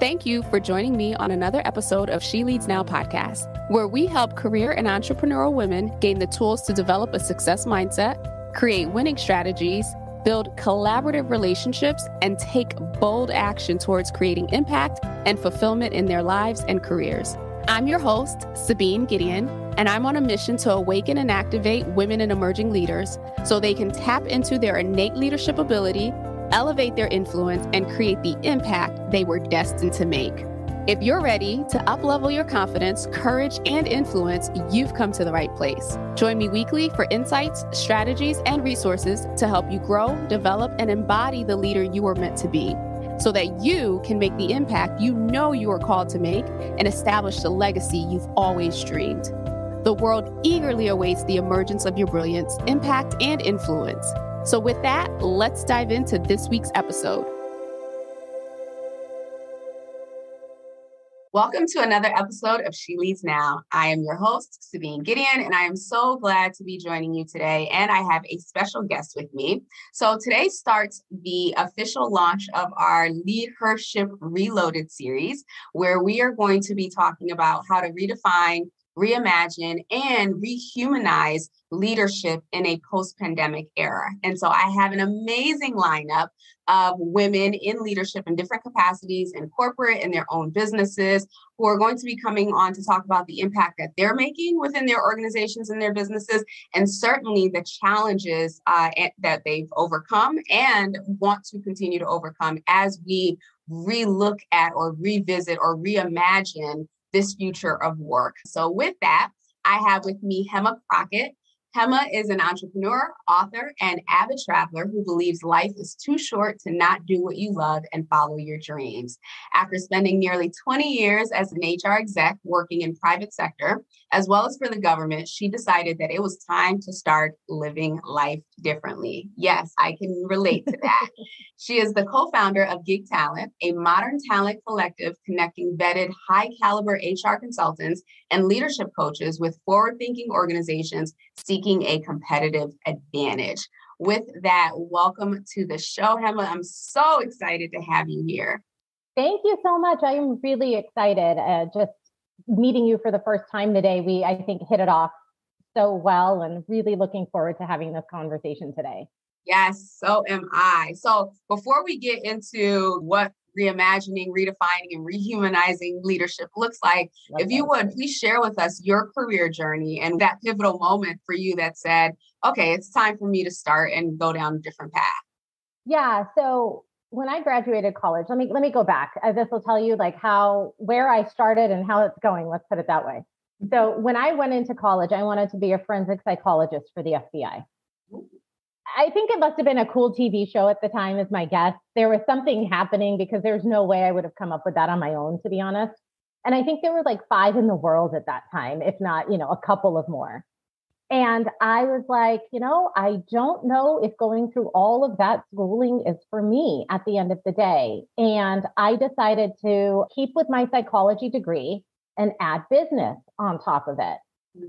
Thank you for joining me on another episode of She Leads Now podcast, where we help career and entrepreneurial women gain the tools to develop a success mindset, create winning strategies, build collaborative relationships, and take bold action towards creating impact and fulfillment in their lives and careers. I'm your host, Sabine Gideon, and I'm on a mission to awaken and activate women and emerging leaders so they can tap into their innate leadership ability, elevate their influence, and create the impact they were destined to make. If you're ready to uplevel your confidence, courage, and influence, you've come to the right place. Join me weekly for insights, strategies, and resources to help you grow, develop, and embody the leader you were meant to be, so that you can make the impact you know you are called to make and establish the legacy you've always dreamed. The world eagerly awaits the emergence of your brilliance, impact, and influence. So with that, let's dive into this week's episode. Welcome to another episode of She Leads Now. I am your host, Sabine Gideon, and I am so glad to be joining you today. And I have a special guest with me. So today starts the official launch of our LeadHership Reloaded series, where we are going to be talking about how to redefine, reimagine, and rehumanize leadership in a post-pandemic era. And so I have an amazing lineup of women in leadership in different capacities in corporate and their own businesses who are going to be coming on to talk about the impact that they're making within their organizations and their businesses, and certainly the challenges that they've overcome and want to continue to overcome as we relook at or revisit or reimagine this future of work. So with that, I have with me Hema Crockett. Hema is an entrepreneur, author, and avid traveler who believes life is too short to not do what you love and follow your dreams. After spending nearly 20 years as an HR exec working in private sector, as well as for the government, she decided that it was time to start living life differently. Yes, I can relate to that. She is the co-founder of GigTalent, a modern talent collective connecting vetted high-caliber HR consultants and leadership coaches with forward-thinking organizations seeking a competitive advantage. With that, welcome to the show, Hema. I'm so excited to have you here. Thank you so much. I am really excited. Just meeting you for the first time today, I think, hit it off so well, and really looking forward to having this conversation today. Yes, so am I. So before we get into what reimagining, redefining, and rehumanizing leadership looks like, if you would, please share with us your career journey and that pivotal moment for you that said, okay, it's time for me to start and go down a different path. Yeah. So when I graduated college, let me go back. This will tell you where I started and how it's going. Let's put it that way. So when I went into college, I wanted to be a forensic psychologist for the FBI. I think it must have been a cool TV show at the time, is my guess. There was something happening because there's no way I would have come up with that on my own, to be honest. And I think there were 5 in the world at that time, if not, a couple of more. And I was like, I don't know if going through all of that schooling is for me at the end of the day. And I decided to keep with my psychology degree and add business on top of it.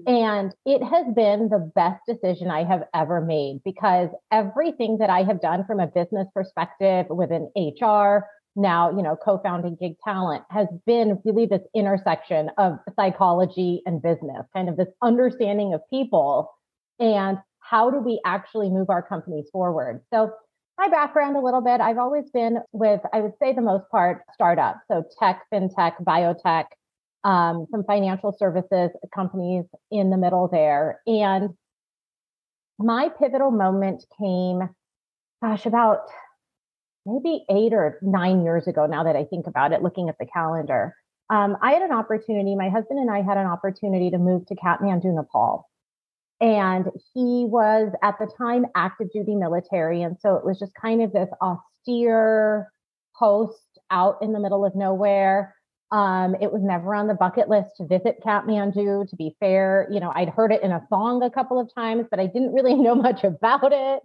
And it has been the best decision I have ever made, because everything that I have done from a business perspective within HR, now, co-founding GigTalent, has been really this intersection of psychology and business, kind of this understanding of people and how do we actually move our companies forward. So my background a little bit, I've always been with, I would say the most part, startups. So tech, fintech, biotech, some financial services companies in the middle there. And my pivotal moment came, about maybe 8 or 9 years ago, now that I think about it, looking at the calendar. I had an opportunity, my husband and I had an opportunity to move to Kathmandu, Nepal. And he was at the time active duty military. And so it was just kind of this austere post out in the middle of nowhere. It was never on the bucket list to visit Kathmandu, to be fair. I'd heard it in a song a couple of times, but I didn't really know much about it.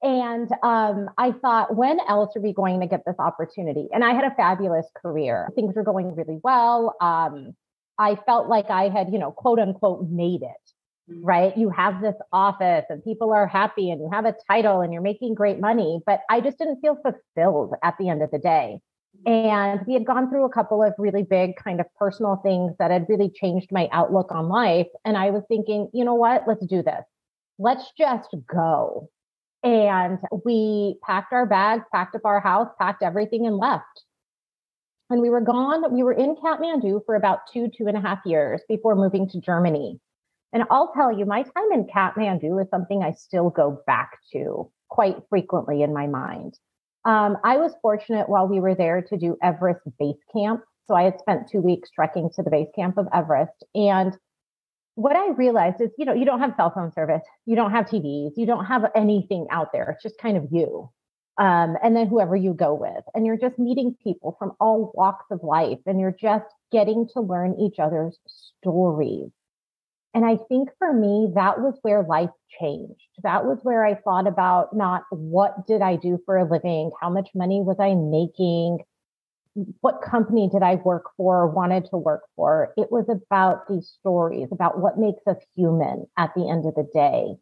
And I thought, when else are we going to get this opportunity? And I had a fabulous career. Things were going really well. I felt like I had, quote unquote, made it, right? You have this office and people are happy and you have a title and you're making great money, but I just didn't feel fulfilled at the end of the day. And we had gone through a couple of really big kind of personal things that had really changed my outlook on life. And I was thinking, you know what? Let's do this. Let's just go. And we packed our bags, packed up our house, packed everything and left. And we were gone. We were in Kathmandu for about 2.5 years before moving to Germany. And I'll tell you, my time in Kathmandu is something I still go back to quite frequently in my mind. I was fortunate while we were there to do Everest Base Camp. So I had spent 2 weeks trekking to the base camp of Everest. And what I realized is, you don't have cell phone service, you don't have TVs, you don't have anything out there. It's just kind of you. And then whoever you go with. And you're just meeting people from all walks of life. And you're just getting to learn each other's stories. And I think for me, that was where life changed. That was where I thought about not what did I do for a living? How much money was I making? What company did I work for or wanted to work for? It was about these stories, about what makes us human at the end of the day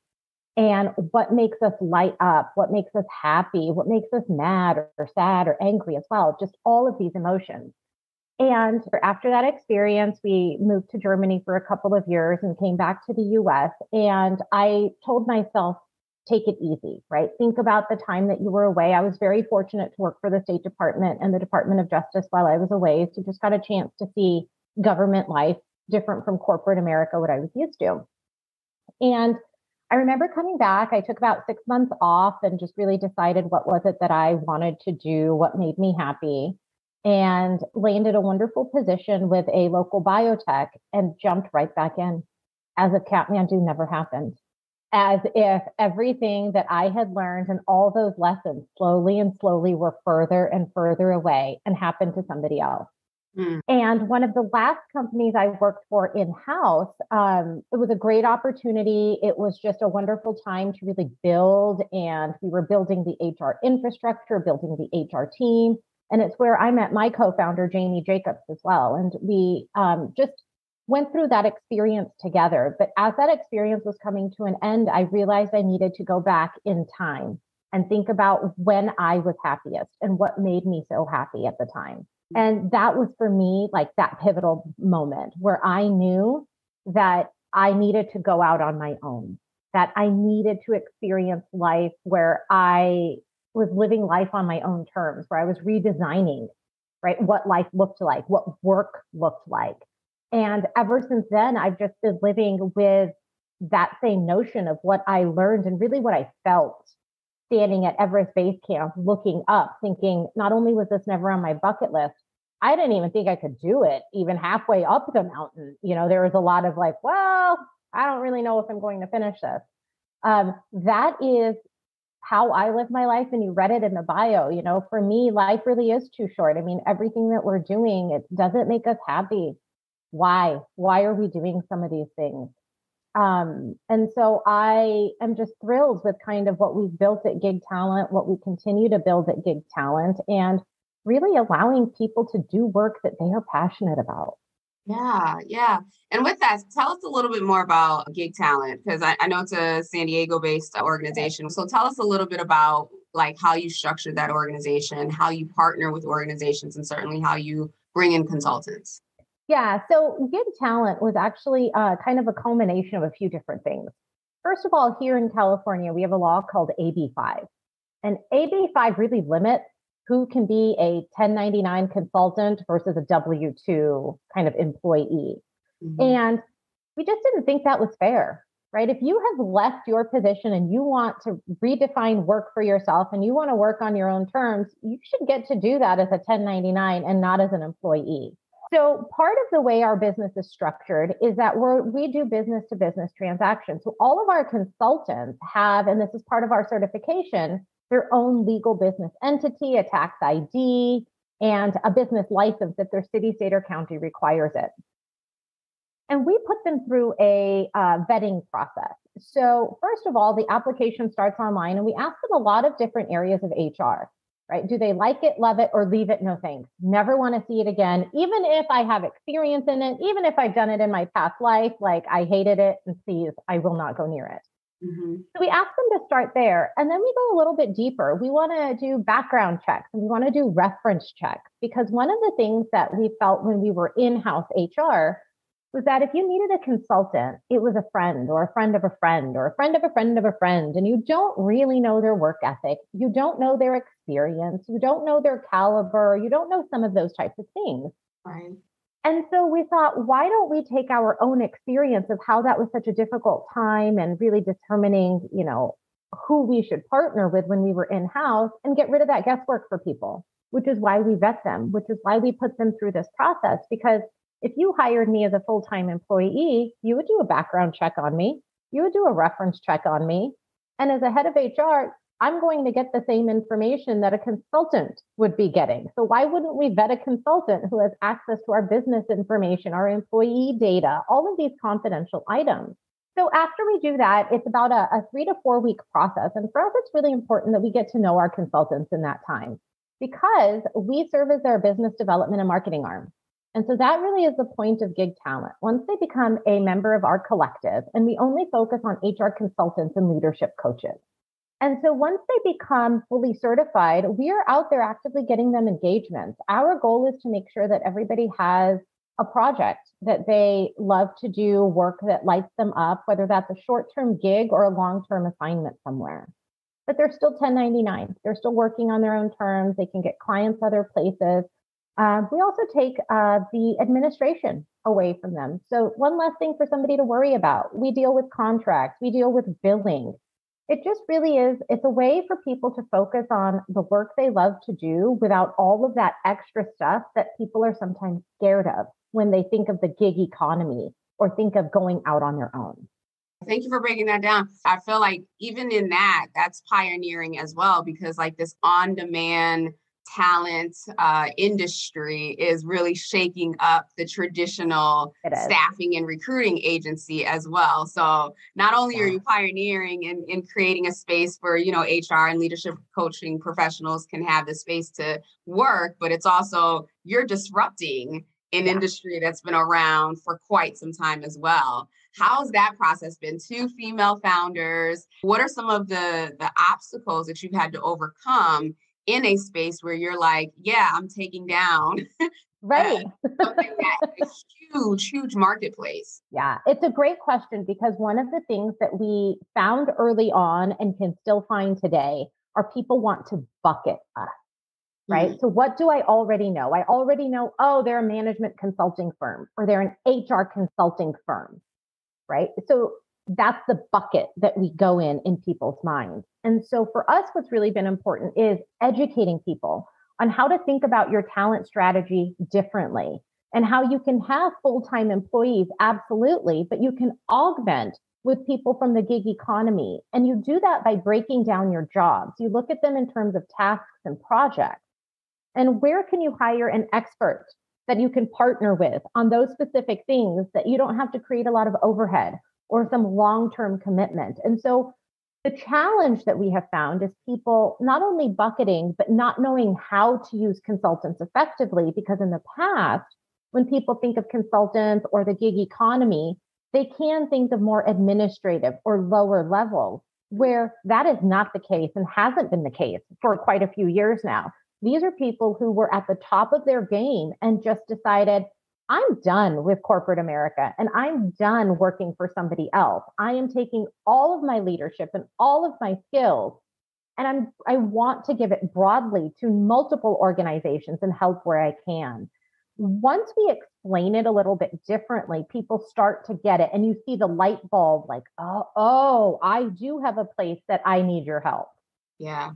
and what makes us light up, what makes us happy, what makes us mad or sad or angry as well, just all of these emotions. And after that experience, we moved to Germany for a couple of years and came back to the US. And I told myself, take it easy, right? Think about the time that you were away. I was very fortunate to work for the State Department and the Department of Justice while I was away. So just got a chance to see government life different from corporate America, what I was used to. And I remember coming back, I took about 6 months off and just really decided what was it that I wanted to do, what made me happy, and landed a wonderful position with a local biotech and jumped right back in as if Kathmandu never happened, as if everything that I had learned and all those lessons slowly and slowly were further and further away and happened to somebody else. And one of the last companies I worked for in-house, it was a great opportunity. It was just a wonderful time to really build, and we were building the HR infrastructure, building the HR team. And it's where I met my co-founder, Jamie Jacobs, as well. And we just went through that experience together. But as that experience was coming to an end, I realized I needed to go back in time and think about when I was happiest and what made me so happy at the time. And that was for me like that pivotal moment where I knew that I needed to go out on my own, that I needed to experience life where I was living life on my own terms, where I was redesigning, right, what life looked like, what work looked like. And ever since then, I've just been living with that same notion of what I learned and really what I felt standing at Everest Base Camp, looking up, thinking, not only was this never on my bucket list, I didn't even think I could do it even halfway up the mountain. There was a lot of like, well, I don't really know if I'm going to finish this. That is how I live my life. And you read it in the bio, for me, life really is too short. I mean, everything that we're doing, it doesn't make us happy. Why are we doing some of these things? And so I am just thrilled with kind of what we've built at GigTalent, what we continue to build at GigTalent, and really allowing people to do work that they are passionate about. Yeah. And with that, tell us a little bit more about GigTalent, because I know it's a San Diego-based organization. So tell us a little bit about like how you structured that organization, how you partner with organizations, and certainly how you bring in consultants. Yeah, so GigTalent was actually kind of a culmination of a few different things. First of all, here in California, we have a law called AB5. And AB5 really limits who can be a 1099 consultant versus a W-2 kind of employee. Mm-hmm. And we just didn't think that was fair, right? If you have left your position and you want to redefine work for yourself and you want to work on your own terms, you should get to do that as a 1099 and not as an employee. So part of the way our business is structured is that we do business to business transactions. So all of our consultants have, and this is part of our certification, their own legal business entity, a tax ID, and a business license if their city, state, or county requires it. And we put them through a vetting process. So first of all, the application starts online and we ask them a lot of different areas of HR. Right? Do they like it, love it, or leave it? No thanks. Never want to see it again. Even if I have experience in it, even if I've done it in my past life, like I hated it and please, I will not go near it. Mm-hmm. So we ask them to start there. And then we go a little bit deeper. We want to do background checks and we want to do reference checks because one of the things that we felt when we were in-house HR was that if you needed a consultant, it was a friend or a friend of a friend or a friend of a friend of a friend, and you don't really know their work ethic, you don't know their experience, you don't know their caliber, you don't know some of those types of things. Right. And so we thought, why don't we take our own experience of how that was such a difficult time and really determining, who we should partner with when we were in-house and get rid of that guesswork for people, which is why we vet them, which is why we put them through this process. Because if you hired me as a full-time employee, you would do a background check on me. You would do a reference check on me. And as a head of HR, I'm going to get the same information that a consultant would be getting. So why wouldn't we vet a consultant who has access to our business information, our employee data, all of these confidential items? So after we do that, it's about a 3 to 4 week process. And for us, it's really important that we get to know our consultants in that time because we serve as their business development and marketing arm. And so that really is the point of GigTalent. Once they become a member of our collective, and we only focus on HR consultants and leadership coaches. And so once they become fully certified, we are out there actively getting them engagements. Our goal is to make sure that everybody has a project that they love to do, work that lights them up, whether that's a short-term gig or a long-term assignment somewhere. But they're still 1099. They're still working on their own terms. They can get clients other places. We also take the administration away from them. So one less thing for somebody to worry about. We deal with contracts. We deal with billing. It just really is, it's a way for people to focus on the work they love to do without all of that extra stuff that people are sometimes scared of when they think of the gig economy or think of going out on their own. Thank you for breaking that down. I feel like even in that, that's pioneering as well, because like this on-demand talent industry is really shaking up the traditional staffing and recruiting agency as well. So not only are you pioneering in creating a space for, HR and leadership coaching professionals can have the space to work, but it's also you're disrupting an industry that's been around for quite some time as well. How's that process been? 2 female founders. What are some of the obstacles that you've had to overcome in a space where you're like, yeah, I'm taking down right something that's a huge marketplace? Yeah, it's a great question because one of the things that we found early on and can still find today are people want to bucket us, right? So what do I already know? I already know, they're a management consulting firm or they're an HR consulting firm, right? So that's the bucket that we go in people's minds. And so for us, what's really been important is educating people on how to think about your talent strategy differently and how you can have full-time employees, absolutely, but you can augment with people from the gig economy. And you do that by breaking down your jobs. You look at them in terms of tasks and projects. And where can you hire an expert that you can partner with on those specific things that you don't have to create a lot of overhead or some long-term commitment? And so the challenge that we have found is people not only bucketing, but not knowing how to use consultants effectively, because in the past, when people think of consultants or the gig economy, they can think of more administrative or lower level, where that is not the case and hasn't been the case for quite a few years now. These are people who were at the top of their game and just decided, I'm done with corporate America and I'm done working for somebody else. I am taking all of my leadership and all of my skills and I want to give it broadly to multiple organizations and help where I can. Once we explain it a little bit differently, people start to get it and you see the light bulb like, oh, I do have a place that I need your help. Yeah.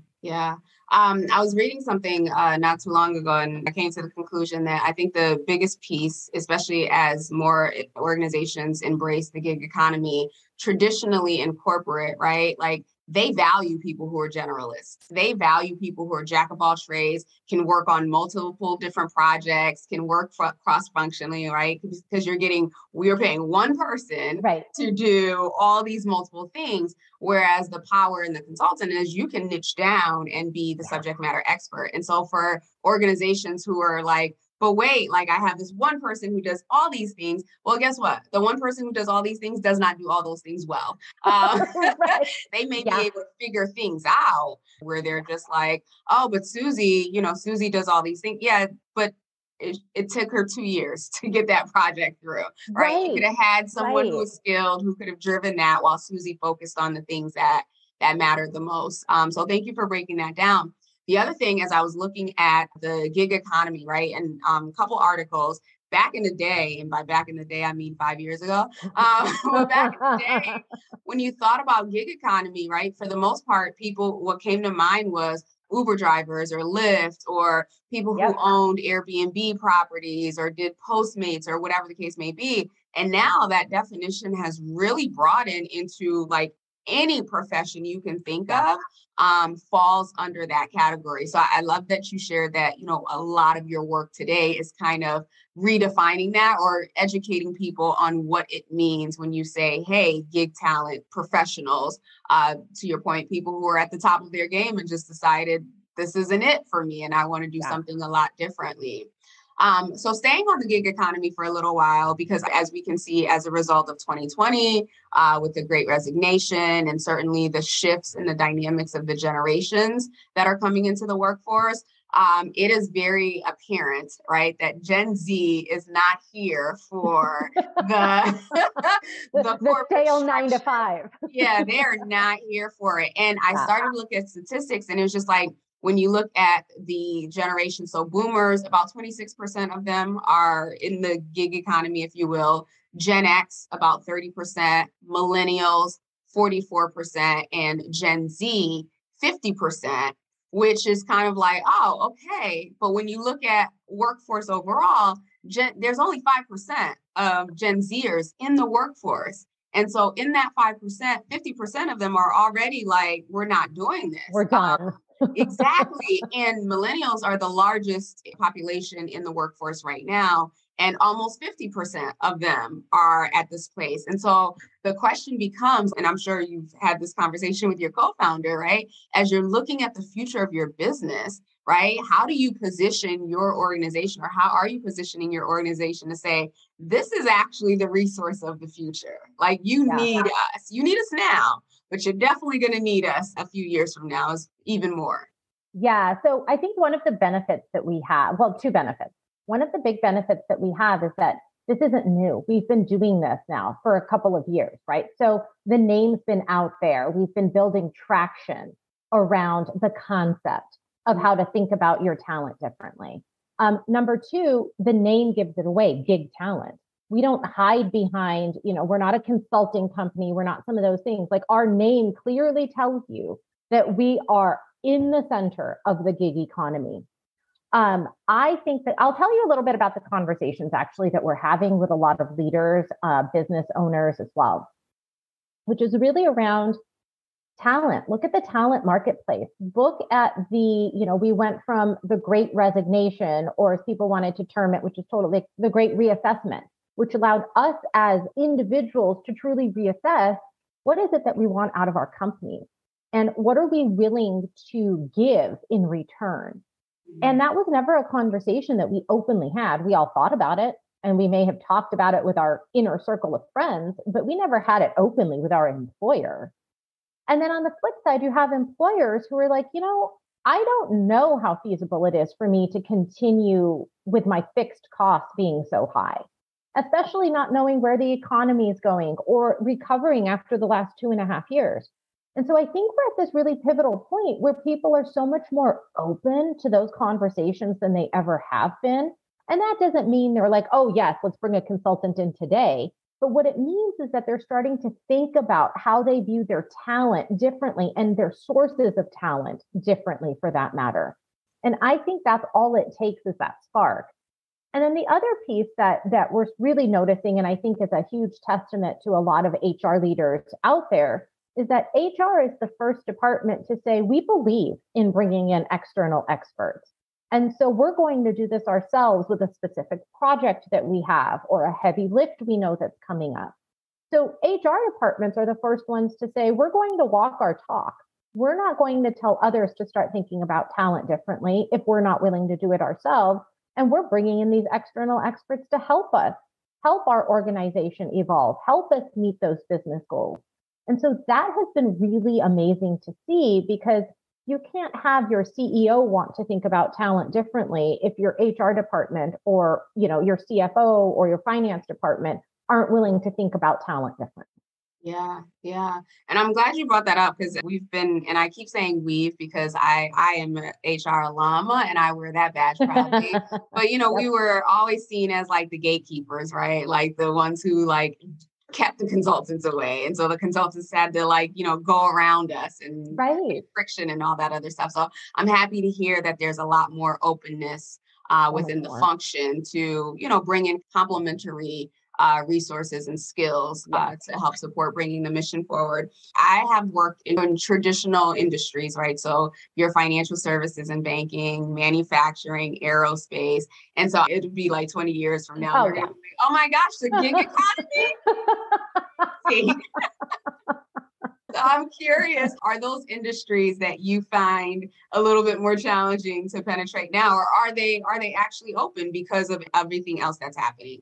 I was reading something not too long ago, and I came to the conclusion that I think the biggest piece, especially as more organizations embrace the gig economy, traditionally in corporate, right? Like they value people who are generalists. They value people who are jack of all trades, can work on multiple different projects, can work cross-functionally, right? Because we're paying one person to do all these multiple things. Whereas the power in the consultant is you can niche down and be the subject matter expert. And so for organizations who are like but wait, like I have this one person who does all these things. Well, guess what? The one person who does all these things does not do all those things well. Right. They may be Yeah. able to figure things out where they're just like, oh, but Susie, Susie does all these things. Yeah, but it took her 2 years to get that project through, right? You could Right. have had someone who Right. was skilled, who could have driven that while Susie focused on the things that mattered the most. So thank you for breaking that down. The other thing, as I was looking at the gig economy, right, and a couple articles back in the day, and by back in the day, I mean 5 years ago, but back in the day, when you thought about gig economy, right, for the most part, what came to mind was Uber drivers or Lyft or people who Yep. owned Airbnb properties or did Postmates or whatever the case may be. And now that definition has really broadened into like any profession you can think of falls under that category. So I love that you shared that, a lot of your work today is kind of redefining that or educating people on what it means when you say, hey, gig talent professionals, to your point, people who are at the top of their game and just decided this isn't it for me and I want to do something a lot differently. So staying on the gig economy for a little while, because as we can see, as a result of 2020, with the Great Resignation and certainly the shifts in the dynamics of the generations that are coming into the workforce, it is very apparent, right, that Gen Z is not here for the the stale 9 to 5. Yeah, they are not here for it. And I started to look at statistics, and it was just like, when you look at the generation, so boomers, about 26% of them are in the gig economy, if you will. Gen X, about 30%, millennials, 44%, and Gen Z, 50%, which is kind of like, oh, okay. But when you look at workforce overall, there's only 5% of Gen Zers in the workforce. And so in that 5%, 50% of them are already like, we're not doing this. We're done. Exactly. And millennials are the largest population in the workforce right now. And almost 50% of them are at this place. And so the question becomes, and I'm sure you've had this conversation with your co-founder, right? As you're looking at the future of your business, right? How do you position your organization, or how are you positioning your organization to say, this is actually the resource of the future? Like you need us. You need us now, but you're definitely going to need us a few years from now is even more. Yeah. So I think one of the benefits that we have, well, two benefits. One of the big benefits that we have is that this isn't new. We've been doing this now for a couple of years, right? So the name's been out there. We've been building traction around the concept of how to think about your talent differently. Number two, the name gives it away, gig talent. We don't hide behind, we're not a consulting company. We're not some of those things. Like our name clearly tells you that we are in the center of the gig economy. I think that I'll tell you a little bit about the conversations actually that we're having with a lot of leaders, business owners as well, which is really around talent. Look at the talent marketplace. Look at we went from the Great Resignation, or as people wanted to term it, which is totally the Great Reassessment, which allowed us as individuals to truly reassess what is it that we want out of our companies and what are we willing to give in return. And that was never a conversation that we openly had. We all thought about it, and we may have talked about it with our inner circle of friends, but we never had it openly with our employer. And then on the flip side, you have employers who are like, I don't know how feasible it is for me to continue with my fixed costs being so high, especially not knowing where the economy is going or recovering after the last 2.5 years. And so I think we're at this really pivotal point where people are so much more open to those conversations than they ever have been. And that doesn't mean they're like, oh, yes, let's bring a consultant in today. But what it means is that they're starting to think about how they view their talent differently and their sources of talent differently, for that matter. And I think that's all it takes, is that spark. And then the other piece that we're really noticing, and I think is a huge testament to a lot of HR leaders out there, is that HR is the first department to say, we believe in bringing in external experts. And so we're going to do this ourselves with a specific project that we have or a heavy lift we know that's coming up. So HR departments are the first ones to say, we're going to walk our talk. We're not going to tell others to start thinking about talent differently if we're not willing to do it ourselves. And we're bringing in these external experts to help us, help our organization evolve, help us meet those business goals. And so that has been really amazing to see, because you can't have your CEO want to think about talent differently if your HR department or, your CFO or your finance department aren't willing to think about talent differently. Yeah, yeah. And I'm glad you brought that up, because and I keep saying we've because I am an HR alum and I wear that badge proudly. But, we were always seen as like the gatekeepers, right? Like the ones who like kept the consultants away. And so the consultants had to go around us and friction and all that other stuff. So I'm happy to hear that there's a lot more openness within the function to, bring in complementary resources and skills to help support bringing the mission forward. I have worked in traditional industries, right? So your financial services and banking, manufacturing, aerospace. And so it would be like 20 years from now. Oh my gosh, the gig economy. So I'm curious, are those industries that you find a little bit more challenging to penetrate now, or are they actually open because of everything else that's happening?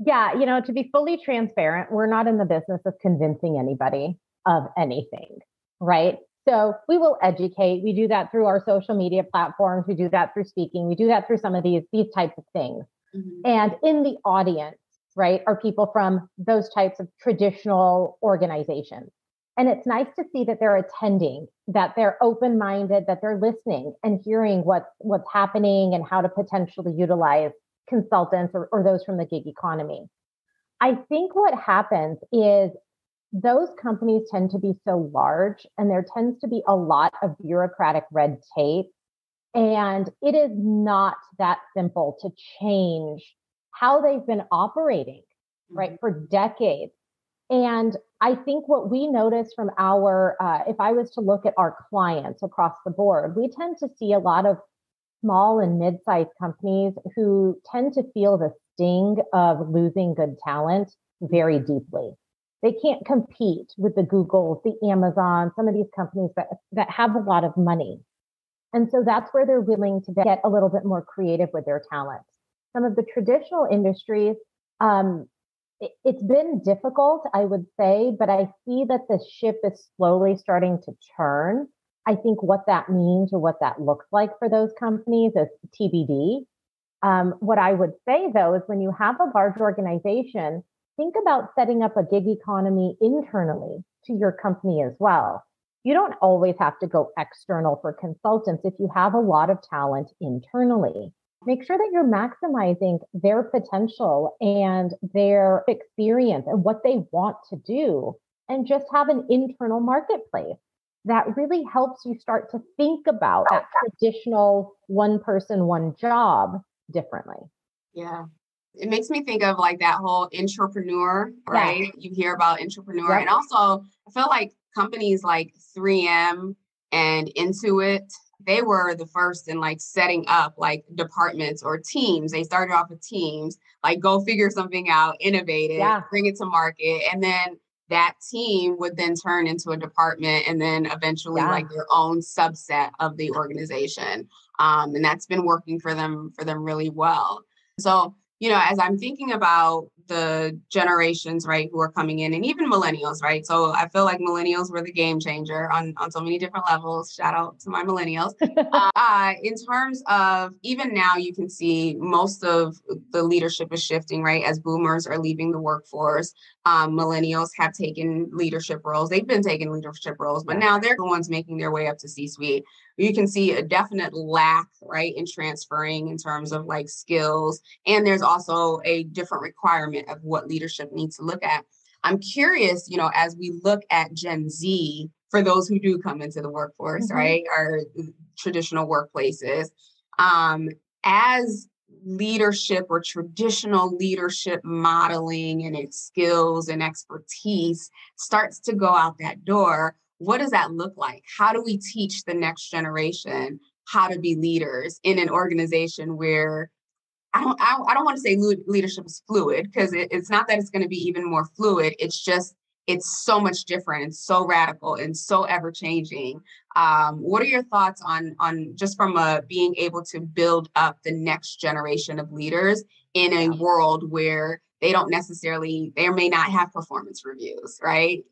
Yeah, to be fully transparent, we're not in the business of convincing anybody of anything, right? So we will educate. We do that through our social media platforms. We do that through speaking. We do that through some of these types of things. Mm-hmm. And in the audience, right, are people from those types of traditional organizations. And it's nice to see that they're attending, that they're open-minded, that they're listening and hearing what's happening and how to potentially utilize consultants or those from the gig economy. I think what happens is those companies tend to be so large, and there tends to be a lot of bureaucratic red tape. And it is not that simple to change how they've been operating, right, for decades. And I think what we notice from if I was to look at our clients across the board, we tend to see a lot of small and mid-sized companies who tend to feel the sting of losing good talent very deeply. They can't compete with the Googles, the Amazon, some of these companies that have a lot of money. And so that's where they're willing to get a little bit more creative with their talent. Some of the traditional industries, it's been difficult, I would say, but I see that the ship is slowly starting to turn. I think what that means or what that looks like for those companies is TBD. What I would say, though, is when you have a large organization, think about setting up a gig economy internally to your company as well. You don't always have to go external for consultants if you have a lot of talent internally. Make sure that you're maximizing their potential and their experience and what they want to do, and just have an internal marketplace. That really helps you start to think about that traditional one person, one job differently. Yeah. It makes me think of like that whole entrepreneur, right? Yeah. You hear about entrepreneur. Yep. And also I feel like companies like 3M and Intuit, they were the first in like setting up like departments or teams. They started off with teams, like go figure something out, innovate it, bring it to market. And then that team would then turn into a department and then eventually like their own subset of the organization. And that's been working for them really well. So, as I'm thinking about the generations, right, who are coming in, and even millennials, right? So I feel like millennials were the game changer on so many different levels. Shout out to my millennials. In terms of even now, you can see most of the leadership is shifting, right? As boomers are leaving the workforce, millennials have taken leadership roles. They've been taking leadership roles, but now they're the ones making their way up to C-suite. You can see a definite lack, right, in transferring in terms of like skills. And there's also a different requirement of what leadership needs to look at. I'm curious, as we look at Gen Z, for those who do come into the workforce, right, or traditional workplaces, as leadership or traditional leadership modeling and its skills and expertise starts to go out that door, what does that look like? How do we teach the next generation how to be leaders in an organization where I don't want to say leadership is fluid, because it's not that it's going to be even more fluid. It's just it's so much different and so radical and so ever changing. What are your thoughts on just from being able to build up the next generation of leaders in a world where they may not have performance reviews, right?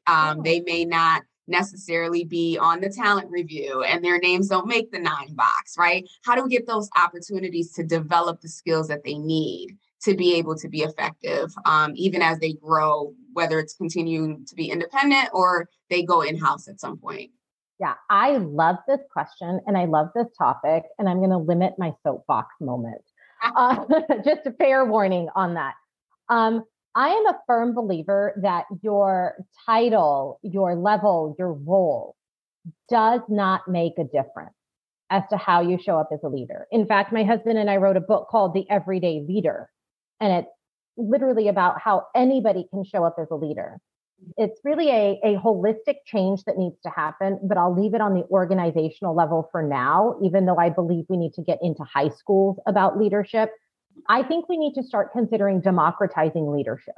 They may not necessarily be on the talent review and their names don't make the 9 box, right? How do we get those opportunities to develop the skills that they need to be able to be effective, even as they grow, whether it's continuing to be independent or they go in-house at some point? Yeah, I love this question and I love this topic, and I'm going to limit my soapbox moment. Just a fair warning on that. I am a firm believer that your title, your level, your role does not make a difference as to how you show up as a leader. In fact, my husband and I wrote a book called The Everyday Leader, and it's literally about how anybody can show up as a leader. It's really a holistic change that needs to happen, but I'll leave it on the organizational level for now, even though I believe we need to get into high schools about leadership. I think we need to start considering democratizing leadership.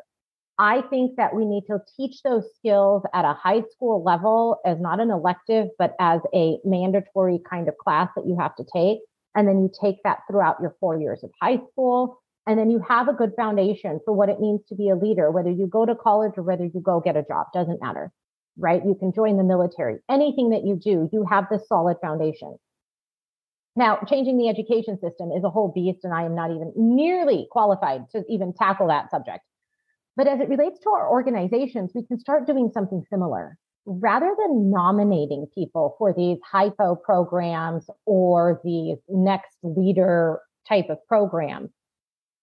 I think that we need to teach those skills at a high school level as not an elective, but as a mandatory kind of class that you have to take. And then you take that throughout your 4 years of high school. And then you have a good foundation for what it means to be a leader, whether you go to college or whether you go get a job, doesn't matter, right? You can join the military. Anything that you do, you have this solid foundation. Now, changing the education system is a whole beast, and I am not even nearly qualified to even tackle that subject. But as it relates to our organizations, we can start doing something similar. Rather than nominating people for these hypo programs or these next leader type of programs,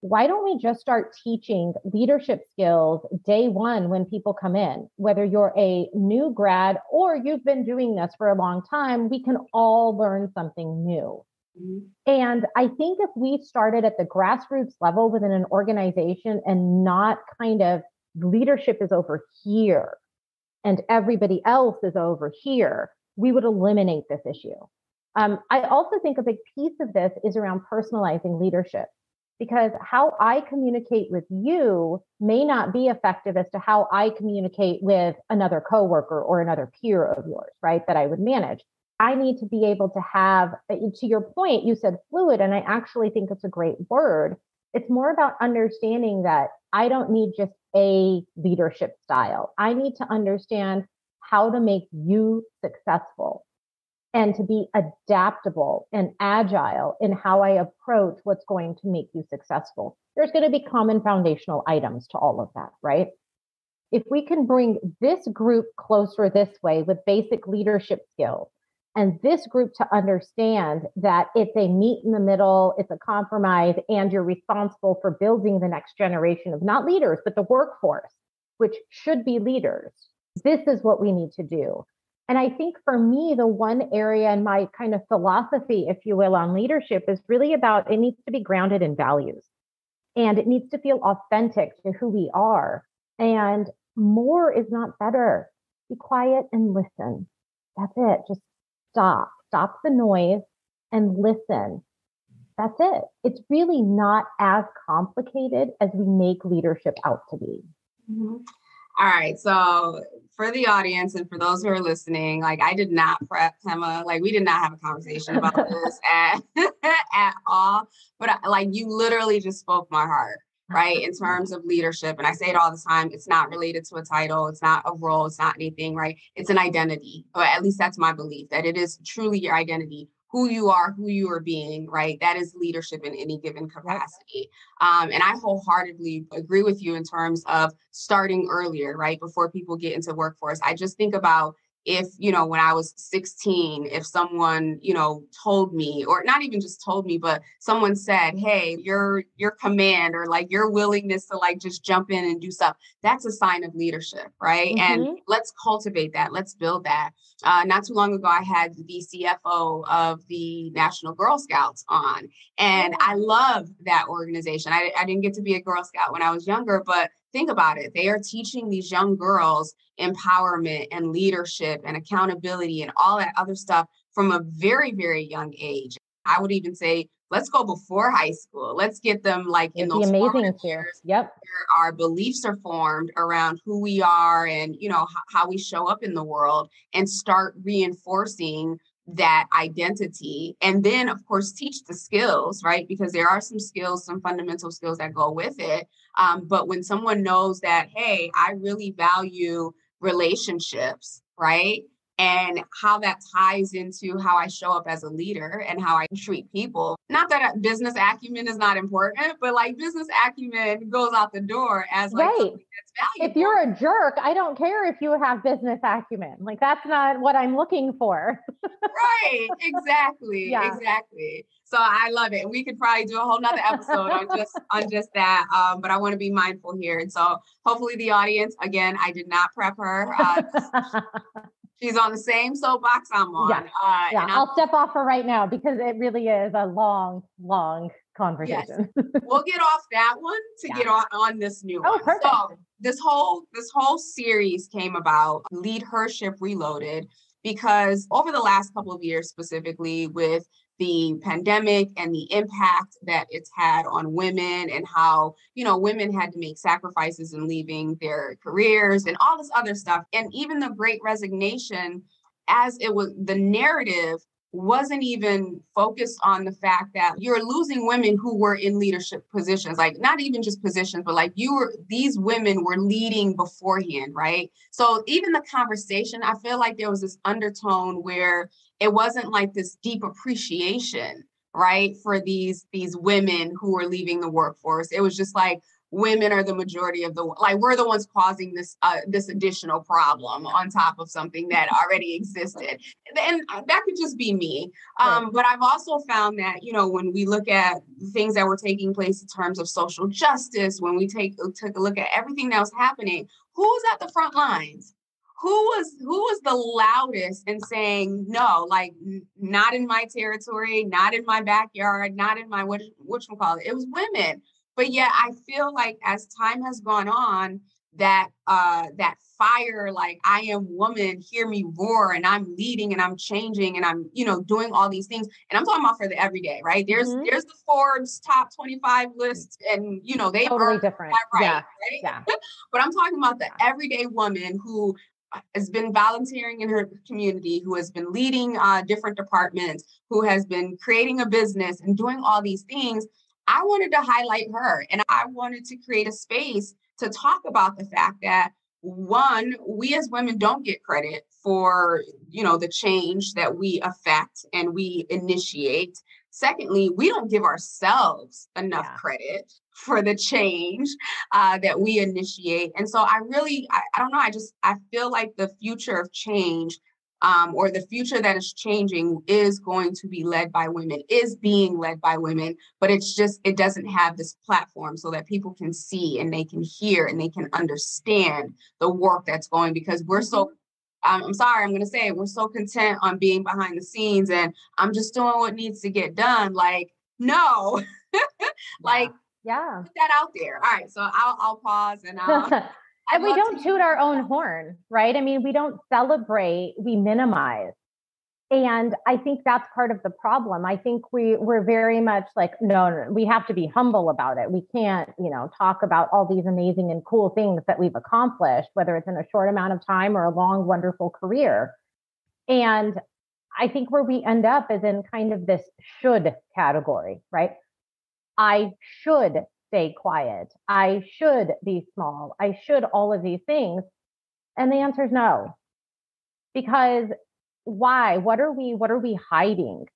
why don't we just start teaching leadership skills day one when people come in? Whether you're a new grad or you've been doing this for a long time, we can all learn something new. Mm-hmm. And I think if we started at the grassroots level within an organization and not kind of leadership is over here and everybody else is over here, we would eliminate this issue. I also think a big piece of this is around personalizing leadership. Because how I communicate with you may not be effective as to how I communicate with another coworker or another peer of yours, right? That I would manage. I need to be able to have, to your point, you said fluid, and I actually think it's a great word. It's more about understanding that I don't need just a leadership style. I need to understand how to make you successful, and to be adaptable and agile in how I approach what's going to make you successful. There's going to be common foundational items to all of that, right? If we can bring this group closer this way with basic leadership skills, and this group to understand that it's a meet in the middle, it's a compromise, and you're responsible for building the next generation of not leaders, but the workforce, which should be leaders. This is what we need to do. And I think for me, the one area in my kind of philosophy, if you will, on leadership is really about it needs to be grounded in values, and it needs to feel authentic to who we are. And more is not better. Be quiet and listen. That's it. Just stop the noise and listen. That's it. It's really not as complicated as we make leadership out to be. Mm-hmm. All right. So for the audience and for those who are listening, like I did not prep Hema, like we did not have a conversation about this at all, but like you literally just spoke my heart, right? In terms of leadership. And I say it all the time. It's not related to a title. It's not a role. It's not anything, right? It's an identity, or at least that's my belief, that it is truly your identity. Who you are being, right? That is leadership in any given capacity. And I wholeheartedly agree with you in terms of starting earlier, right? Before people get into workforce. I just think about if, when I was 16, if someone, told me, or not even just told me, but someone said, hey, your command or like your willingness to like just jump in and do stuff, that's a sign of leadership, right? Mm-hmm. And let's cultivate that. Let's build that. Not too long ago, I had the CFO of the National Girl Scouts on, and I love that organization. I didn't get to be a Girl Scout when I was younger, but think about it. They are teaching these young girls empowerment and leadership and accountability and all that other stuff from a very, very young age. I would even say let's go before high school. Let's get them like in It'd be those amazing formative too. years Yep. where our beliefs are formed around who we are and, how we show up in the world, and start reinforcing that identity. And then, of course, teach the skills, right? Because there are some skills, some fundamental skills that go with it. But when someone knows that, hey, I really value relationships, right? And how that ties into how I show up as a leader and how I treat people. Not that business acumen is not important, but like business acumen goes out the door as like something that's valuable. If you're a jerk, I don't care if you have business acumen. Like that's not what I'm looking for. Right. Exactly. Yeah. Exactly. So I love it. We could probably do a whole nother episode on just that. But I want to be mindful here. And so hopefully the audience, again, I did not prep her. She's on the same soapbox I'm on. Yeah. I'll step off for right now because it really is a long, long conversation. Yes. We'll get off that one to get on this new one. Perfect. So this whole series came about, LeadHership Reloaded, because over the last couple of years, specifically with the pandemic and the impact that it's had on women, and how, women had to make sacrifices in leaving their careers and all this other stuff. And even the Great Resignation, as it was, the narrative wasn't even focused on the fact that you're losing women who were in leadership positions, like not even just positions, but like these women were leading beforehand, right? So even the conversation, I feel like there was this undertone where it wasn't like this deep appreciation, right, for these women who were leaving the workforce. It was just like, women are the majority of we're the ones causing this additional problem on top of something that already existed. And that could just be me. Right. But I've also found that, when we look at things that were taking place in terms of social justice, when we took a look at everything that was happening, who was at the front lines? Who was the loudest in saying, no, like not in my territory, not in my backyard, not in my whatchamacallit? It was women. But yet I feel like as time has gone on, that fire, like I am woman, hear me roar, and I'm leading and I'm changing and I'm, doing all these things. And I'm talking about for the everyday, right? There's the Forbes top 25 list, and they've totally different. Right? Yeah. But I'm talking about the everyday woman who has been volunteering in her community, who has been leading different departments, who has been creating a business and doing all these things. I wanted to highlight her, and I wanted to create a space to talk about the fact that, one, we as women don't get credit for, the change that we affect and we initiate. Secondly, we don't give ourselves enough credit for the change that we initiate. And so I don't know, I feel like the future of change, or the future that is changing, is going to be led by women, is being led by women, but it doesn't have this platform so that people can see and they can hear and they can understand the work that's going, because we're so, I'm sorry, I'm going to say it, we're so content on being behind the scenes and I'm just doing what needs to get done. Like, no, put that out there. All right. So I'll pause and and we don't toot our own horn, right? I mean, we don't celebrate, we minimize. And I think that's part of the problem. I think we're very much like, no, we have to be humble about it. We can't, talk about all these amazing and cool things that we've accomplished, whether it's in a short amount of time or a long, wonderful career. And I think where we end up is in kind of this should category, right? I should stay quiet. I should be small. I should all of these things. And the answer is no. Because why? What are we hiding?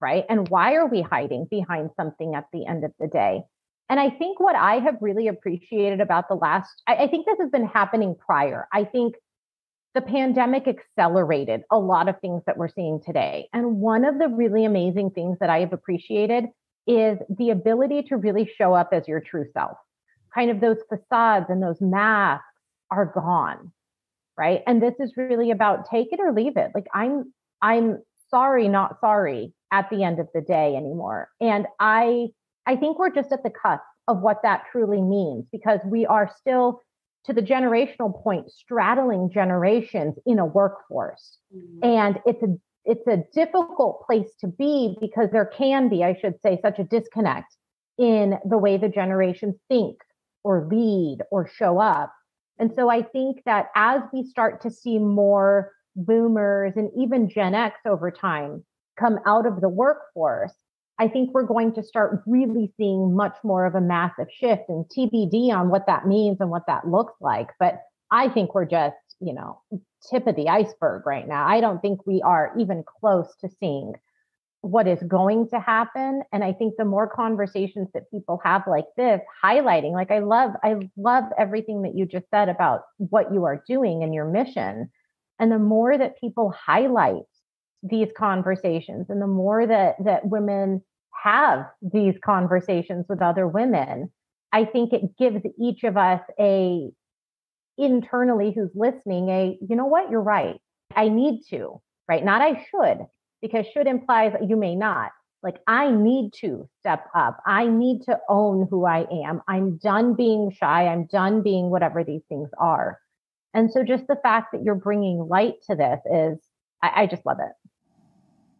Right? And why are we hiding behind something at the end of the day? And I think what I have really appreciated about I think this has been happening prior. I think the pandemic accelerated a lot of things that we're seeing today. And one of the really amazing things that I have appreciated is the ability to really show up as your true self. Kind of those facades and those masks are gone, right? And this is really about take it or leave it. Like I'm sorry, not sorry at the end of the day anymore. And I think we're just at the cusp of what that truly means, because we are still, to the generational point, straddling generations in a workforce. And it's a difficult place to be because there can be, I should say, such a disconnect in the way the generations think or lead or show up. And so I think that as we start to see more boomers and even Gen X over time come out of the workforce, I think we're going to start really seeing much more of a massive shift, and TBD on what that means and what that looks like. But I think we're just, tip of the iceberg right now. I don't think we are even close to seeing what is going to happen. And I think the more conversations that people have like this, highlighting, like I love everything that you just said about what you are doing and your mission. And the more that people highlight these conversations and the more that women have these conversations with other women, I think it gives each of us internally who's listening, you know what, you're right. I need to, right? Not I should, because should implies you may not. Like, I need to step up. I need to own who I am. I'm done being shy. I'm done being whatever these things are. And so just the fact that you're bringing light to this I just love it.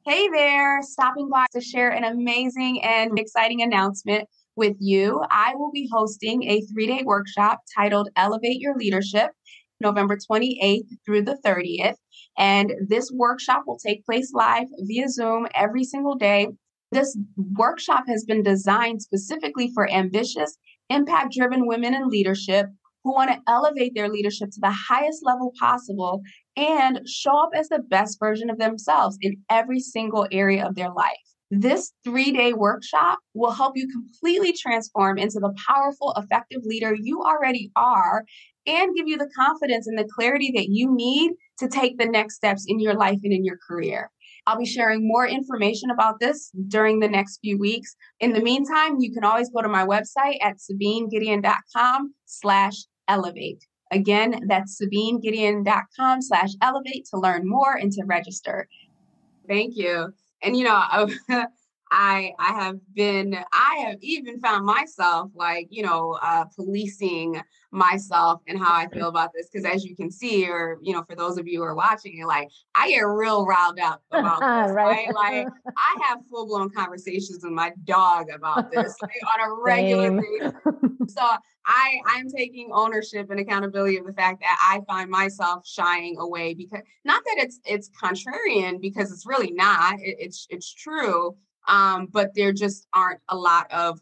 Hey there, stopping by to share an amazing and exciting announcement with you. I will be hosting a 3-day workshop titled Elevate Your Leadership, November 28th through the 30th. And this workshop will take place live via Zoom every single day. This workshop has been designed specifically for ambitious, impact-driven women in leadership who want to elevate their leadership to the highest level possible and show up as the best version of themselves in every single area of their life. This 3-day workshop will help you completely transform into the powerful, effective leader you already are and give you the confidence and the clarity that you need to take the next steps in your life and in your career. I'll be sharing more information about this during the next few weeks. In the meantime, you can always go to my website at sabinegideon.com/elevate. Again, that's sabinegideon.com/elevate to learn more and to register. Thank you. And, I have even found myself policing myself and how I feel about this. Because as you can see, or, for those of you who are watching, I get real riled up about this, right? Like, I have full blown conversations with my dog about this on a regular basis. So I'm taking ownership and accountability of the fact that I find myself shying away, because not that it's contrarian, because it's really not, it's true. But there just aren't a lot of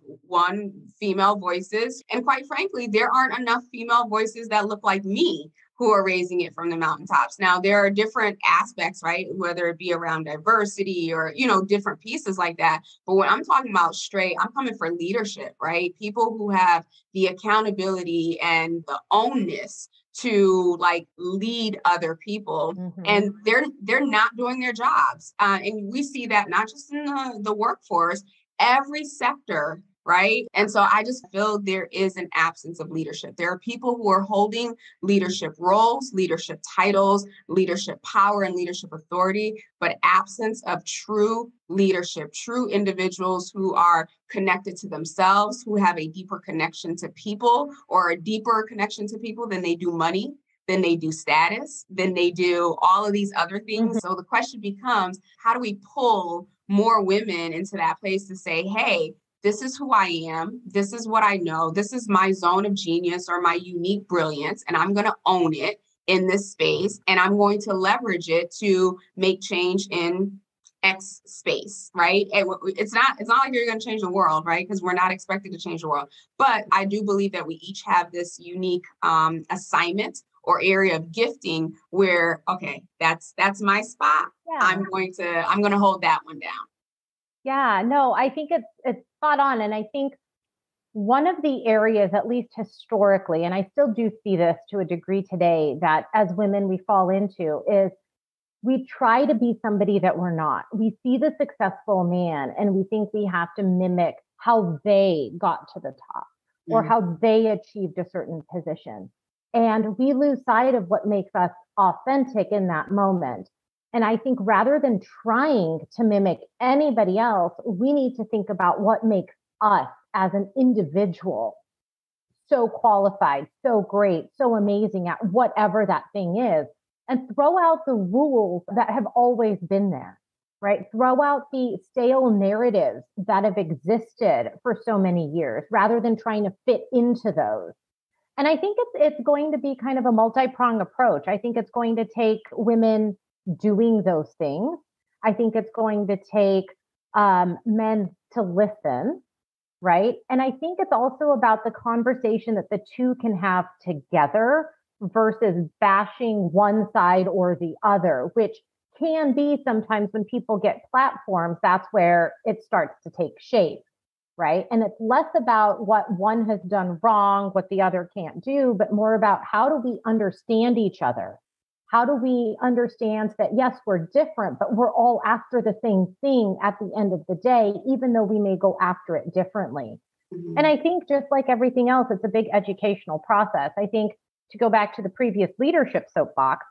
female voices. And quite frankly, there aren't enough female voices that look like me who are raising it from the mountaintops. Now, there are different aspects, right? Whether it be around diversity or, different pieces like that. But when I'm talking about straight, I'm coming for leadership, right? People who have the accountability and the ownness to lead other people, and they're not doing their jobs. And we see that not just in the workforce, every sector, right? And so I just feel there is an absence of leadership. There are people who are holding leadership roles, leadership titles, leadership power, and leadership authority, but absence of true leadership, true individuals who are connected to themselves, who have a deeper connection to people, or a deeper connection to people than they do money, than they do status, than they do all of these other things. So the question becomes, how do we pull more women into that place to say, hey, this is who I am. This is what I know. This is my zone of genius or my unique brilliance, and I'm going to own it in this space, and I'm going to leverage it to make change in X space, right? And it's not like you're going to change the world, right? Because we're not expected to change the world. But I do believe that we each have this unique assignment or area of gifting where, okay, that's my spot. Yeah. I'm going to hold that one down. Yeah, no, I think it's spot on. And I think one of the areas, at least historically, and I still do see this to a degree today, that as women we fall into is we try to be somebody that we're not. We see the successful man and we think we have to mimic how they got to the top or how they achieved a certain position. And we lose sight of what makes us authentic in that moment. And I think rather than trying to mimic anybody else, we need to think about what makes us as an individual so qualified, so great, so amazing at whatever that thing is. and throw out the rules that have always been there, right? Throw out the stale narratives that have existed for so many years rather than trying to fit into those. And I think it's going to be kind of a multi-pronged approach. I think it's going to take women doing those things. I think it's going to take men to listen, right? And I think it's also about the conversation that the two can have together versus bashing one side or the other, which can be sometimes when people get platforms, that's where it starts to take shape, right? And it's less about what one has done wrong, what the other can't do, but more about how do we understand each other? How do we understand that, yes, we're different, but we're all after the same thing at the end of the day, even though we may go after it differently. Mm-hmm. And I think just like everything else, it's a big educational process. I think to go back to the previous leadership soapbox,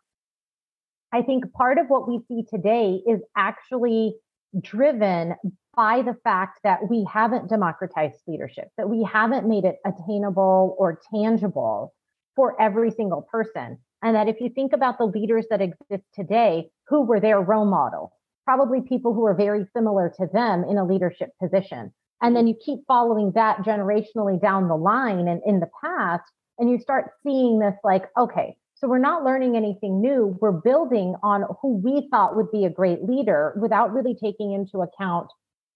I think part of what we see today is actually driven by the fact that we haven't democratized leadership, that we haven't made it attainable or tangible for every single person. And that if you think about the leaders that exist today, who were their role models? Probably people who are very similar to them in a leadership position. And then you keep following that generationally down the line and in the past, and you start seeing this like, okay, so we're not learning anything new. We're building on who we thought would be a great leader without really taking into account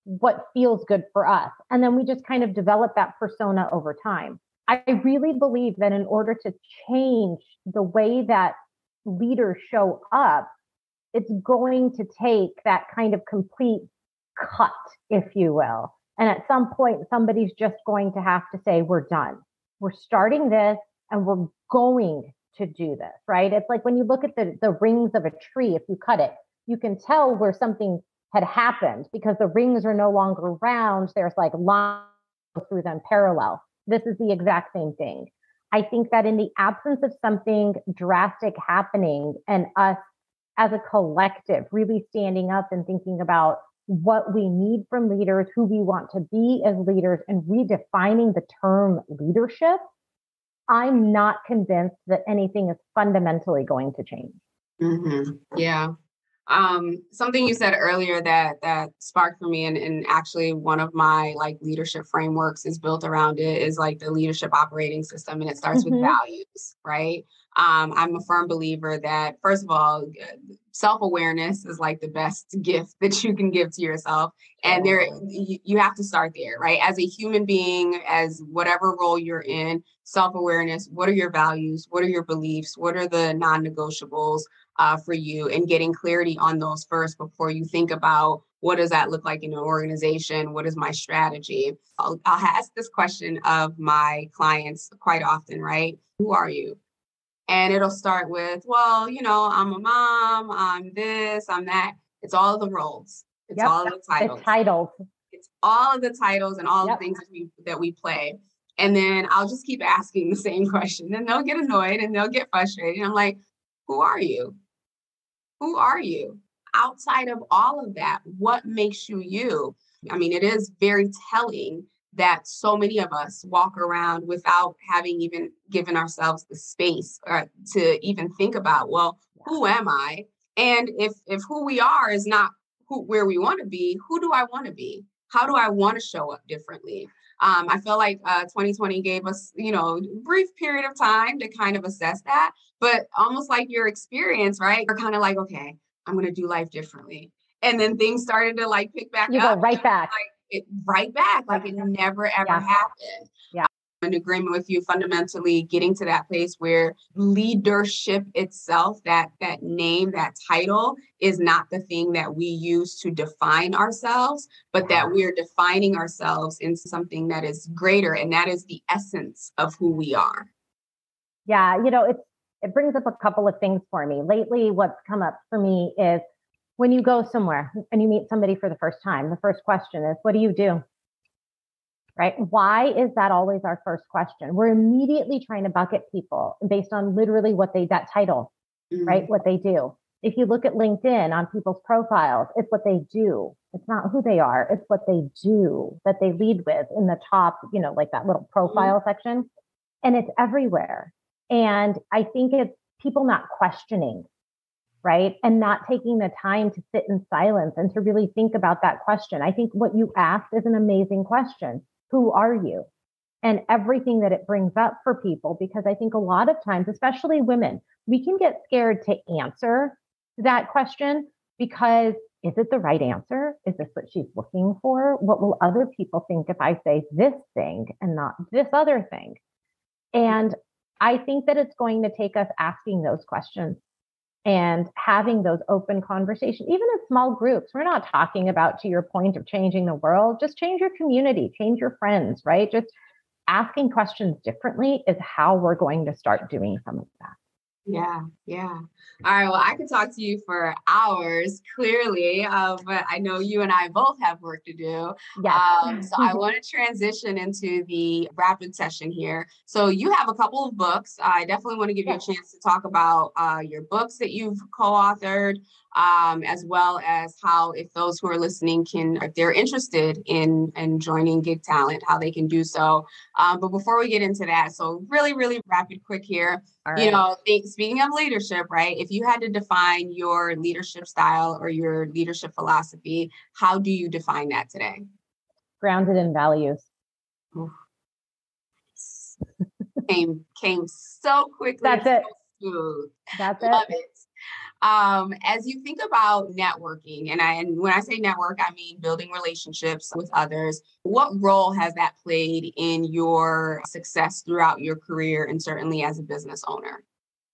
what feels good for us. And then we just kind of develop that persona over time. I really believe that in order to change the way that leaders show up, it's going to take that kind of complete cut, if you will. And at some point, somebody's just going to have to say, we're done. We're starting this and we're going to do this, right? It's like when you look at the rings of a tree, if you cut it, you can tell where something had happened because the rings are no longer round. There's like lines through them parallel. This is the exact same thing. I think that in the absence of something drastic happening and us as a collective really standing up and thinking about what we need from leaders, who we want to be as leaders, and redefining the term leadership, I'm not convinced that anything is fundamentally going to change. Mm-hmm. Yeah. Something you said earlier that sparked for me, and actually one of my like leadership frameworks is built around it, is like the leadership operating system, and it starts with values, right? I'm a firm believer that, first of all, self-awareness is like the best gift that you can give to yourself. And you have to start there, right? As a human being, as whatever role you're in, self-awareness, what are your values? What are your beliefs? What are the non-negotiables for you? And getting clarity on those first before you think about what does that look like in an organization? What is my strategy? I'll ask this question of my clients quite often, right? Who are you? And it'll start with, well, I'm a mom, I'm this, I'm that. It's all of the roles. It's all of the titles. It's titles. It's all of the titles and all the things that we play. And then I'll just keep asking the same question. Then they'll get annoyed and they'll get frustrated. I'm like, who are you? Who are you? Outside of all of that, what makes you you? I mean, it is very telling that so many of us walk around without having even given ourselves the space to even think about, well, who am I? And if who we are is not where we want to be, who do I want to be? How do I want to show up differently? I feel like 2020 gave us, a brief period of time to kind of assess that, but almost like your experience, right? You're kind of like, okay, I'm going to do life differently. And then things started to like pick back up. You go right back. Like it never, ever happened. Yeah. I'm in agreement with you, fundamentally getting to that place where leadership itself, that name, that title is not the thing that we use to define ourselves, but that we're defining ourselves into something that is greater. And that is the essence of who we are. Yeah. It brings up a couple of things for me. Lately, what's come up for me is when you go somewhere and you meet somebody for the first time, the first question is, what do you do? Right? Why is that always our first question? We're immediately trying to bucket people based on literally that title, right? What they do. If you look at LinkedIn on people's profiles, it's what they do. It's not who they are. It's what they do that they lead with in the top, like that little profile section. And it's everywhere. And I think it's people not questioning right? And not taking the time to sit in silence and to really think about that question. I think what you asked is an amazing question. Who are you? And everything that it brings up for people, because I think a lot of times, especially women, we can get scared to answer that question because is it the right answer? Is this what she's looking for? What will other people think if I say this thing and not this other thing? And I think that it's going to take us asking those questions and having those open conversations, even in small groups. We're not talking about, to your point of changing the world, just change your community, change your friends, right? Just asking questions differently is how we're going to start doing some of that. Yeah, yeah. All right. Well, I could talk to you for hours, clearly, but I know you and I both have work to do. Yes. So I want to transition into the rapid session here. So you have a couple of books. I definitely want to give you a chance to talk about your books that you've co-authored, as well as how, if those who are listening if they're interested in joining GigTalent, how they can do so. But before we get into that, so really, really rapid, quick here. Speaking of leadership, right? If you had to define your leadership style or your leadership philosophy, how do you define that today? Grounded in values. Oof. Came so quickly. That's it. So smooth. That's Love it. As you think about networking, and when I say network, I mean building relationships with others, what role has that played in your success throughout your career and certainly as a business owner?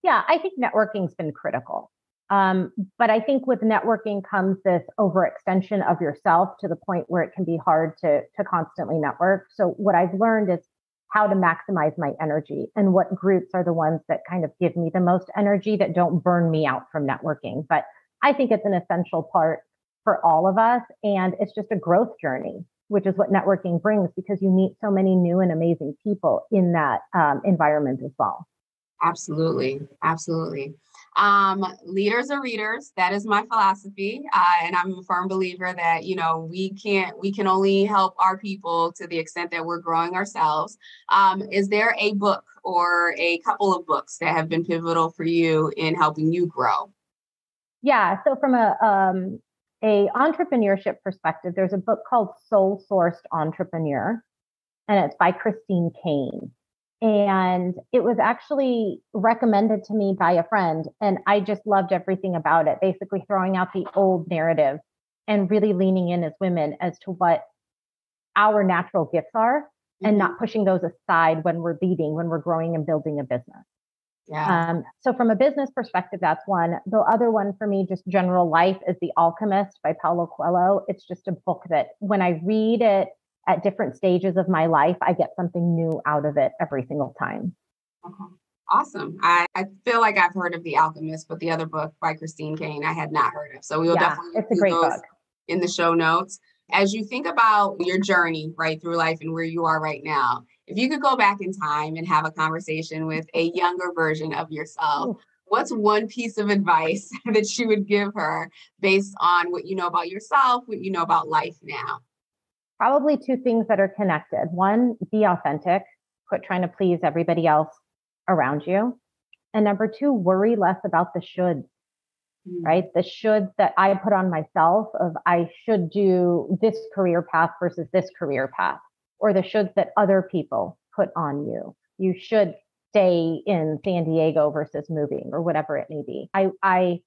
Yeah, I think networking's been critical. But I think with networking comes this overextension of yourself to the point where it can be hard to constantly network. So what I've learned is how to maximize my energy and what groups are the ones that kind of give me the most energy that don't burn me out from networking. But I think it's an essential part for all of us. And it's just a growth journey, which is what networking brings, because you meet so many new and amazing people in that environment as well. Absolutely. Absolutely. Leaders are readers. That is my philosophy. And I'm a firm believer that, we can only help our people to the extent that we're growing ourselves. Is there a book or a couple of books that have been pivotal for you in helping you grow? Yeah. So from a entrepreneurship perspective, there's a book called Soul Sourced Entrepreneur, and it's by Christine Kane. And it was actually recommended to me by a friend. And I just loved everything about it, basically throwing out the old narrative and really leaning in as women as to what our natural gifts are and not pushing those aside when we're leading, when we're growing and building a business. Yeah. So from a business perspective, that's one. The other one for me, just general life, is The Alchemist by Paulo Coelho. It's just a book that when I read it at different stages of my life, I get something new out of it every single time. Okay. Awesome. I feel like I've heard of The Alchemist, but the other book by Christine Kane, I had not heard of. So we will definitely it's a great book in the show notes. As you think about your journey right through life and where you are right now, if you could go back in time and have a conversation with a younger version of yourself, what's one piece of advice that you would give her based on what you know about yourself, what you know about life now? Probably two things that are connected. One, be authentic, quit trying to please everybody else around you. And number two, worry less about the shoulds, right? The shoulds that I put on myself of I should do this career path versus this career path, or the shoulds that other people put on you. You should stay in San Diego versus moving, or whatever it may be. I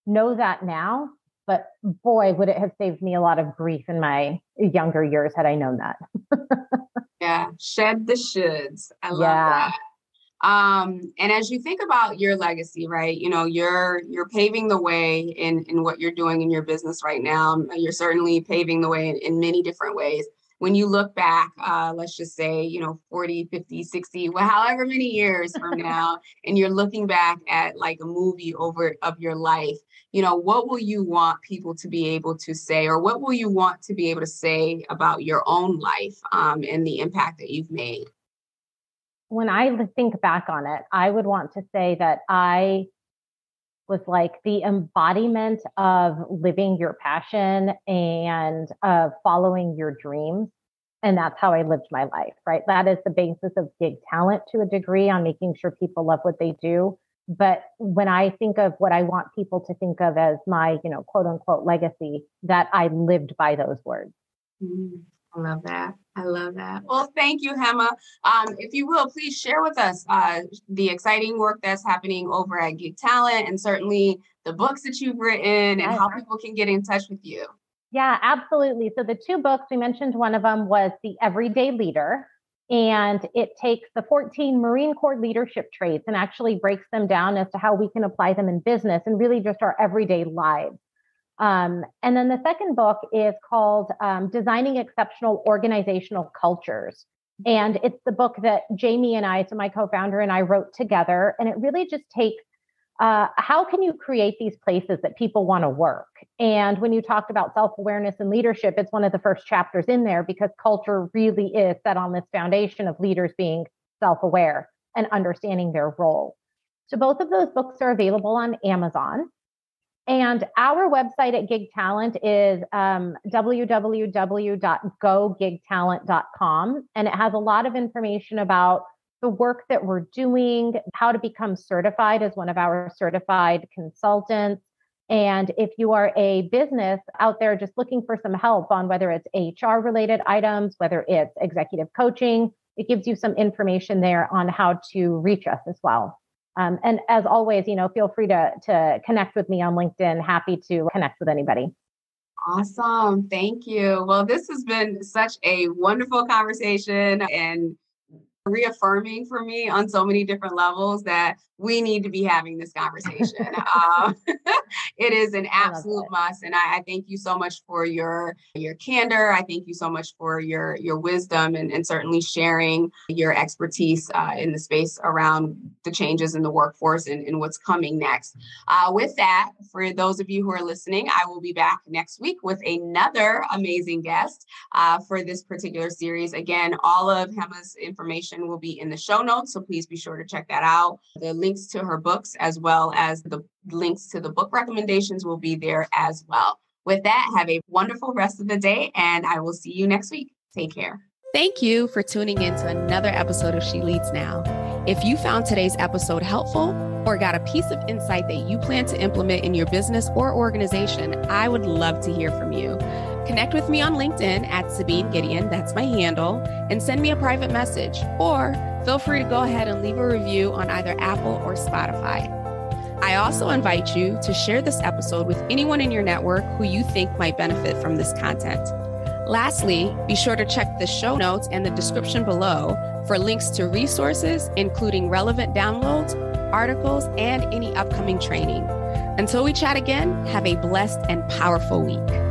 know that now, but boy, would it have saved me a lot of grief in my younger years had I known that. Yeah, shed the shoulds. I love that. And as you think about your legacy, right, you're paving the way in what you're doing in your business right now. You're certainly paving the way in many different ways. When you look back, let's just say, 40, 50, 60, well, however many years from now, and you're looking back at like a movie of your life, what will you want people to be able to say, or what will you want to be able to say about your own life and the impact that you've made? When I think back on it, I would want to say that I was like the embodiment of living your passion and of following your dreams. And that's how I lived my life, right? That is the basis of GigTalent to a degree, on making sure people love what they do. But when I think of what I want people to think of as my, quote unquote legacy, that I lived by those words. I love that. I love that. Well, thank you, Hema. If you will, please share with us the exciting work that's happening over at GigTalent, and certainly the books that you've written and how people can get in touch with you. Yeah, absolutely. So the 2 books, we mentioned one of them was The Everyday Leader, and it takes the 14 Marine Corps leadership traits and actually breaks them down as to how we can apply them in business and really just our everyday lives. And then the second book is called Designing Exceptional Organizational Cultures. And it's the book that Jamie and I, so my co-founder and I, wrote together. And it really just takes how can you create these places that people want to work? And when you talked about self-awareness and leadership, it's one of the first chapters in there because culture really is set on this foundation of leaders being self-aware and understanding their role. So both of those books are available on Amazon. And our website at GigTalent is www.gogigtalent.com. And it has a lot of information about the work that we're doing, how to become certified as one of our certified consultants. And if you are a business out there just looking for some help on whether it's HR related items, whether it's executive coaching, it gives you some information there on how to reach us as well. And as always, feel free to connect with me on LinkedIn. Happy to connect with anybody. Awesome. Thank you. Well, this has been such a wonderful conversation and reaffirming for me on so many different levels that we need to be having this conversation. It is an absolute must. And I thank you so much for your candor. I thank you so much for your wisdom and certainly sharing your expertise in the space around the changes in the workforce and what's coming next. With that, for those of you who are listening, I will be back next week with another amazing guest for this particular series. Again, all of Hema's information will be in the show notes, so please be sure to check that out. The links to her books as well as the links to the book recommendations will be there as well. With that, have a wonderful rest of the day, and I will see you next week. Take care. Thank you for tuning in to another episode of She Leads Now. If you found today's episode helpful or got a piece of insight that you plan to implement in your business or organization, I would love to hear from you. Connect with me on LinkedIn at Sabine Gideon, that's my handle, and send me a private message. Or feel free to go ahead and leave a review on either Apple or Spotify. I also invite you to share this episode with anyone in your network who you think might benefit from this content. Lastly, be sure to check the show notes and the description below for links to resources, including relevant downloads, articles, and any upcoming training. Until we chat again, have a blessed and powerful week.